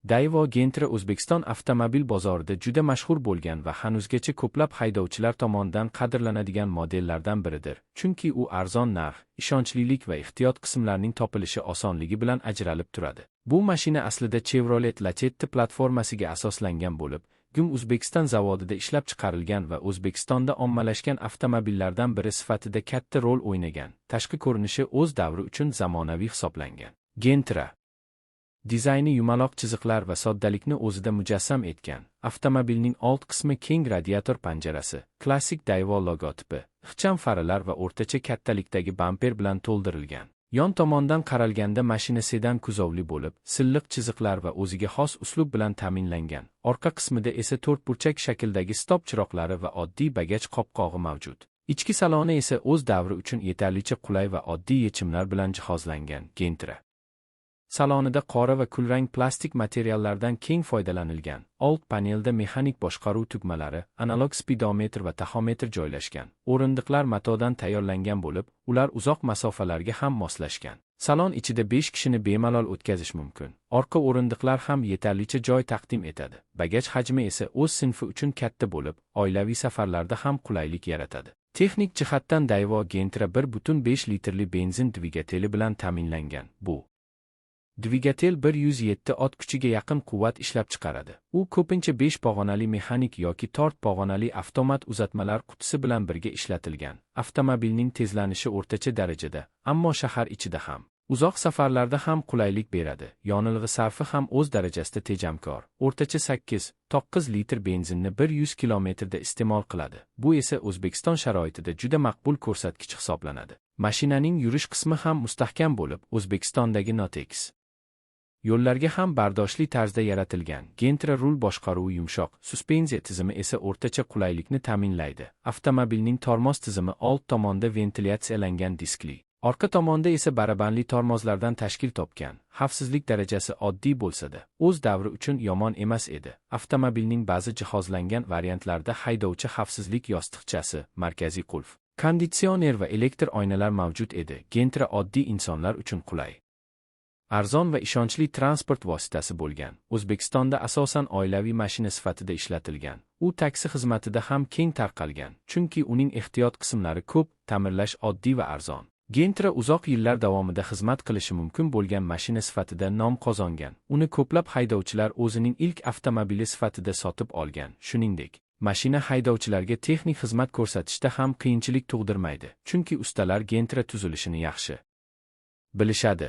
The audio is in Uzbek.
Daewoo Gentra O'zbekiston avtomobil bozorida juda mashhur bo'lgan va hanuzgacha ko'plab haydovchilar tomonidan qadrlanadigan modellardan biridir, chunki u arzon narx, ishonchlilik va ehtiyot qismlarning topilishi osonligi bilan ajralib turadi. Bu mashina aslida Chevrolet Lacetti platformasiga asoslangan bo'lib, O'zbekiston zavodida ishlab chiqarilgan va O'zbekistonda ommalashgan avtomobillardan biri sifatida katta rol o'ynagan. Tashqi ko'rinishi o'z davri uchun zamonaviy hisoblangan. Gentra dizayni yumaloq chiziqlar va soddalikni o'zida mujassam etgan. Avtomobilning old qismi keng radiator panjarasi, klassik Daewoo logotipi, ixcham faralar va o'rtacha kattalikdagi bamper bilan to'ldirilgan. Yon tomondan qaralganda mashina sedan kuzovli bo'lib, silliq chiziqlar va o'ziga xos uslub bilan ta'minlangan. Orqa qismida esa to'rtburchak shakldagi stop chiroqlari va oddiy bagaj qopqog'i mavjud. Ichki saloni esa o'z davri uchun yetarlicha qulay va oddiy yechimlar bilan jihozlangan. Gentra salonida qora va kulrang plastik materiallardan keng foydalanilgan. Old panelda mexanik boshqaruv tugmalari, analog spidometr va taxometr joylashgan. O'rindiqlar matodan tayyorlangan bo'lib, ular uzoq masofalarga ham moslashgan. Salon ichida 5 kishini bemalol o'tkazish mumkin. Orqa o'rindiqlar ham yetarlicha joy taqdim etadi. Bagaj hajmi esa o'z sinfi uchun katta bo'lib, oilaviy safarlarda ham qulaylik yaratadi. Texnik jihatdan Daewoo Gentra 1.5 litrli benzin dvigateli bilan ta'minlangan. Bu dvigatel 107 ot kuchiga yaqin quvvat ishlab chiqaradi. U ko'pincha 5 pog'onali mexanik yoki tort pog'onali avtomat uzatmalar qutisi bilan birga ishlatilgan. Avtomobilning tezlanishi o'rtacha darajada, ammo shahar ichida ham, uzoq safarlarda ham qulaylik beradi. Yonilg'i sarfi ham o'z darajasida tejamkor. O'rtacha 8-9 litr benzinni 100 kilometrda iste'mol qiladi. Bu esa O'zbekiston sharoitida juda maqbul ko'rsatkich hisoblanadi. Mashinaning yurish qismi ham mustahkam bo'lib, O'zbekistondagi Notex yo'llarga ham bardoshli tarzda yaratilgan. Gentra rul boshqaruvi yumshoq, suspenziya tizimi esa o'rtacha qulaylikni ta'minlaydi. Avtomobilning tormoz tizimi old tomonda ventilyatsiyalangan diskli, orqa tomonda esa barabanli tormozlardan tashkil topgan. Xavfsizlik darajasi oddiy bo'lsa-da, o'z davri uchun yomon emas edi. Avtomobilning ba'zi jihozlangan variantlarida haydovchi xavfsizlik yostiqchasi, markaziy qulf, konditsioner va elektr oynalar mavjud edi. Gentra oddiy insonlar uchun qulay, arzon va ishonchli transport vositasi bo'lgan. O'zbekistonda asosan oilaviy mashina sifatida ishlatilgan. U taksi xizmatida ham keng tarqalgan, chunki uning ehtiyot qismlari ko'p, ta'mirlash oddiy va arzon. Gentra uzoq yillar davomida xizmat qilishi mumkin bo'lgan mashina sifatida nom qozongan. Uni ko'plab haydovchilar o'zining ilk avtomobili sifatida sotib olgan. Shuningdek, mashina haydovchilarga texnik xizmat ko'rsatishda ham qiyinchilik tug'dirmaydi, chunki ustalar Gentra tuzilishini yaxshi bilishadi.